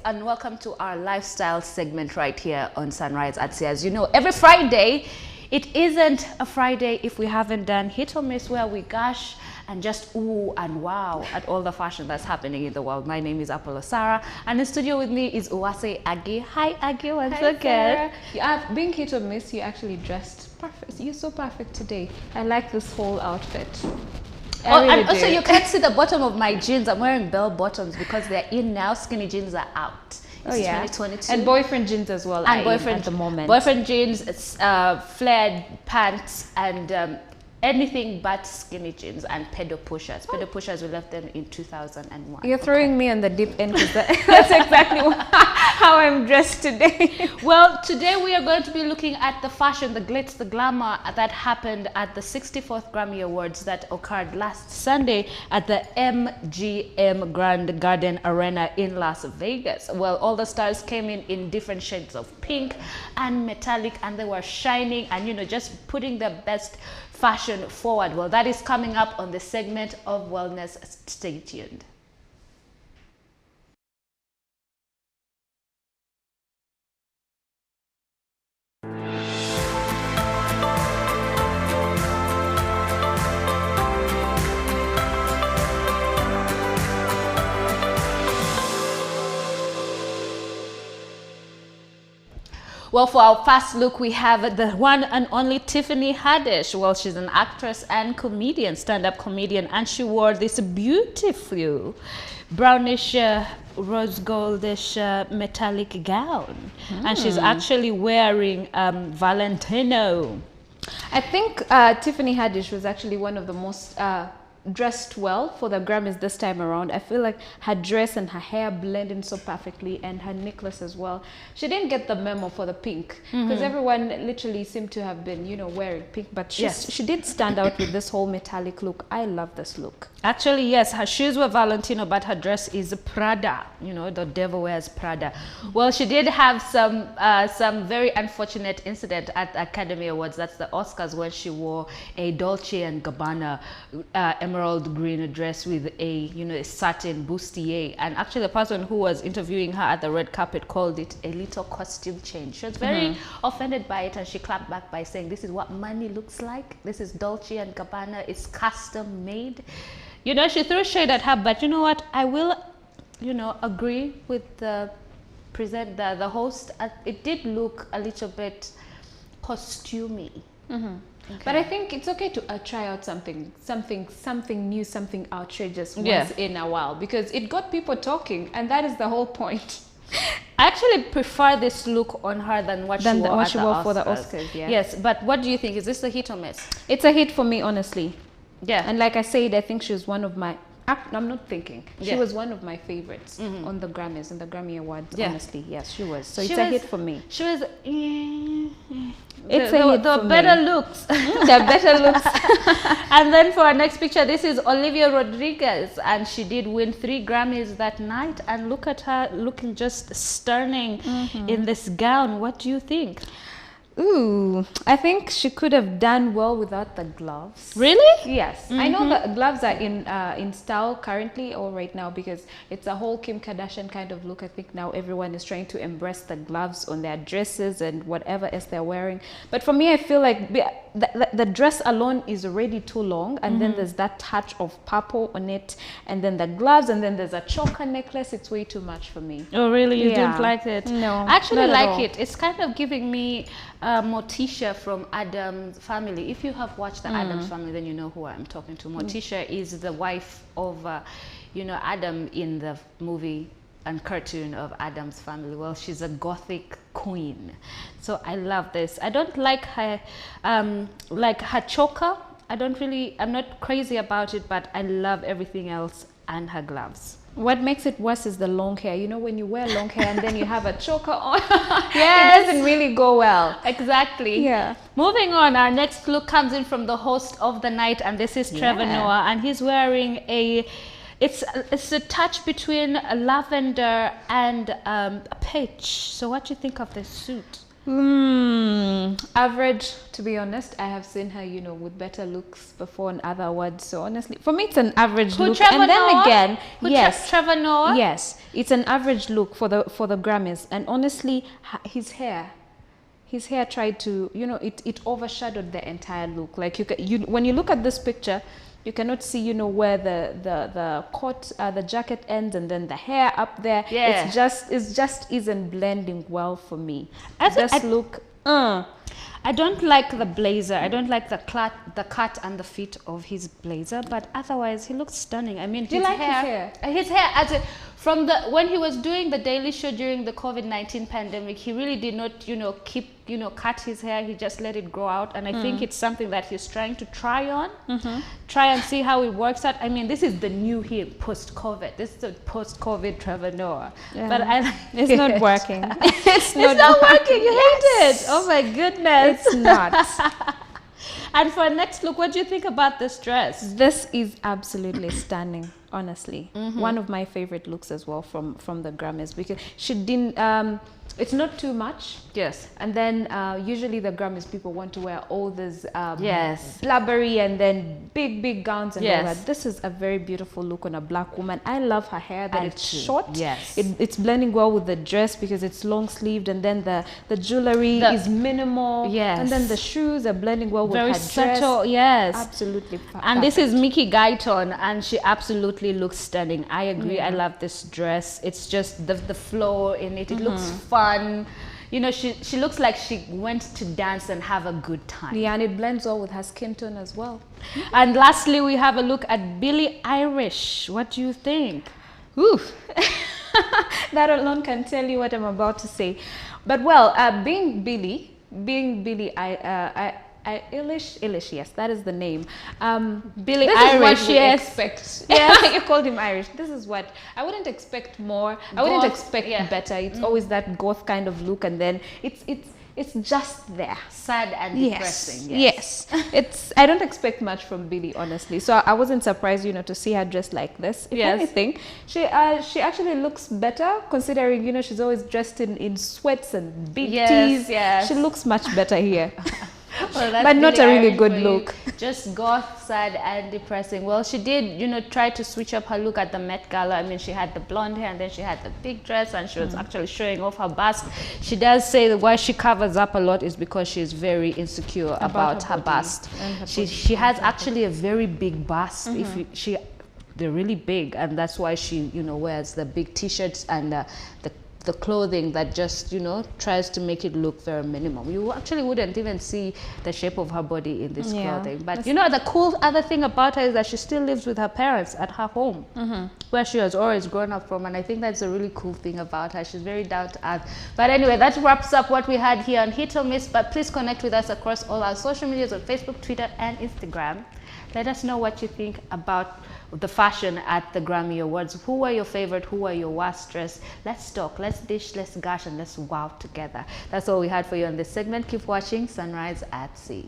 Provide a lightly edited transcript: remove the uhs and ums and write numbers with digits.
And welcome to our lifestyle segment right here on Sunrise at Sea. As you know, every Friday, it isn't a Friday if we haven't done hit or miss, where we gush and just ooh and wow at all the fashion that's happening in the world. My name is Apollo Sarah, and in studio with me is Uwase Agi. Hi Agi, once again. Being hit or miss, you actually dressed perfect. You're so perfect today. I like this whole outfit. And also you can't see the bottom of my jeans. I'm wearing bell bottoms because they're in now. Skinny jeans are out. It's 2022. And boyfriend jeans as well. And boyfriend at the moment. Boyfriend jeans, flared pants, and anything but skinny jeans and pedo pushers. Pedo pushers, we left them in 2001. You're throwing me on the deep end because that's exactly how I'm dressed today. Well, today we are going to be looking at the fashion, the glitz, the glamour that happened at the 64th Grammy Awards that occurred last Sunday at the MGM Grand Garden Arena in Las Vegas. Well, all the stars came in different shades of pink and metallic, and they were shining and, you know, just putting their best fashion forward. Well, that is coming up on the segment of wellness. Stay tuned. Well, for our first look, we have the one and only Tiffany Haddish. Well, she's an actress and comedian, stand-up comedian, and she wore this beautiful brownish, rose goldish metallic gown. And she's actually wearing Valentino. I think Tiffany Haddish was actually one of the most dressed well for the Grammys this time around. I feel like her dress and her hair blended so perfectly, and her necklace as well. She didn't get the memo for the pink because everyone literally seemed to have been, you know, wearing pink, but she did stand out with this whole metallic look. I love this look. Actually, yes, her shoes were Valentino, but her dress is Prada. You know, the devil wears Prada. Well, she did have some very unfortunate incident at the Academy Awards. That's the Oscars, when she wore a Dolce & Gabbana emerald green dress with a, you know, a satin bustier. And actually the person who was interviewing her at the red carpet called it a little costume change. She was very offended by it, and she clapped back by saying, this is what money looks like. This is Dolce & Gabbana. It's custom made. You know, she threw shade at her, but you know what? I will, you know, agree with the host. It did look a little bit costumey. Okay. But I think it's okay to try out something new, something outrageous once in a while, because it got people talking, and that is the whole point. I actually prefer this look on her than what she wore for the Oscars. Yeah. Yes, but what do you think? Is this a hit or miss? It's a hit for me, honestly. Yeah. And like I said, I think she was one of my... I'm not thinking. She was one of my favorites on the Grammys and the Grammy Awards. Yeah. Honestly, yes, she was. So it's a hit for me. She was. It's the better looks. The better looks. And then for our next picture, this is Olivia Rodrigo, and she did win 3 Grammys that night. And look at her looking just stunning in this gown. What do you think? Ooh, I think she could have done well without the gloves. Really? Yes. I know the gloves are in style currently or right now, because it's a whole Kim Kardashian kind of look. I think now everyone is trying to embrace the gloves on their dresses and whatever else they're wearing. But for me, I feel like the dress alone is already too long, and then there's that touch of purple on it, and then the gloves, and then there's a choker necklace. It's way too much for me. Oh, really? You didn't like it? No. I actually like it. It's kind of giving me Morticia from Addams Family. If you have watched the Addams Family, then you know who I'm talking to. Morticia is the wife of, you know, Adam in the movie and cartoon of Addams Family. Well, she's a gothic queen. So I love this. I don't like her choker. I'm not crazy about it, but I love everything else and her gloves. What makes it worse is the long hair. You know, when you wear long hair and then you have a choker on, it doesn't really go well. Exactly. Yeah. Moving on, our next look comes in from the host of the night, and this is Trevor Noah, and he's wearing it's a touch between a lavender and a peach. So what do you think of this suit? Average, to be honest. I have seen her, you know, with better looks before in other awards. So honestly, for me, it's an average look. Trevor and then Noah? again, Trevor Noah? Yes. It's an average look for the Grammys, and honestly, his hair tried to, it overshadowed the entire look. Like when you look at this picture, you cannot see, where the coat, the jacket ends, and then the hair up there. Yeah. It just isn't blending well for me. I don't like the blazer. I don't like the cut and the fit of his blazer, but otherwise he looks stunning. I mean, Do you like his hair? His hair, when he was doing the Daily Show during the COVID-19 pandemic, he really did not, cut his hair. He just let it grow out, and I think it's something that he's trying to try on, try and see how it works out. I mean, this is the new him post-COVID. This is the post-COVID Trevor Noah. Yeah. But it's not working. It's not working. You hate it. Oh my goodness. It's not. And for our next look, what do you think about this dress? This is absolutely stunning, honestly. One of my favorite looks as well from the Grammys, because she didn't, it's not too much. Yes. And then usually the Grammys people want to wear all this Yes. blubbery and then big gowns and all Yes. that. This is a very beautiful look on a black woman. I love her hair, that it's short. Yes. It's blending well with the dress because it's long sleeved, and then the jewelry is minimal. Yes. And then the shoes are blending well with Very her subtle. dress. Yes. Absolutely. And this is Mickey Guyton, and she absolutely looks stunning. I agree. I love this dress. It's just the flow in it. It looks fun. She looks like she went to dance and have a good time. Yeah, and it blends well with her skin tone as well. And lastly, we have a look at Billie Eilish. What do you think? Ooh. That alone can tell you what I'm about to say. But well, being Billie Eilish, yes, that is the name. Billie this Irish, is what we yes. expect. Yes. You called him Irish. This is what I wouldn't expect more. I wouldn't Goth, expect yeah. better. It's always that goth kind of look, and then it's just there. Sad and depressing. Yes. I don't expect much from Billie, honestly. So I wasn't surprised, to see her dressed like this. If Yes. anything, she actually looks better, considering, she's always dressed in sweats and big tees. Yes. She looks much better here. Well, that's But not Billie a really Eilish good for you. look. Just goth, sad, and depressing. Well, she did, try to switch up her look at the Met Gala. I mean, she had the blonde hair, and then she had the big dress, and she was actually showing off her bust. She does say that why she covers up a lot is because she's very insecure about her body bust. and her She has actually a very big bust. They're really big, and that's why she, wears the big T-shirts and the clothing that just, tries to make it look very minimal. You actually wouldn't even see the shape of her body in this clothing. But, the cool other thing about her is that she still lives with her parents at her home, where she has always grown up from. And I think that's a really cool thing about her. She's very down to earth. But anyway, that wraps up what we had here on Hit or Miss. But please connect with us across all our social medias on Facebook, Twitter, and Instagram. Let us know what you think about the fashion at the Grammy Awards. Who were your favorite? Who were your worst dressed? Let's talk, let's dish, let's gush, and let's wow together. That's all we had for you on this segment. Keep watching Sunrise at Sea.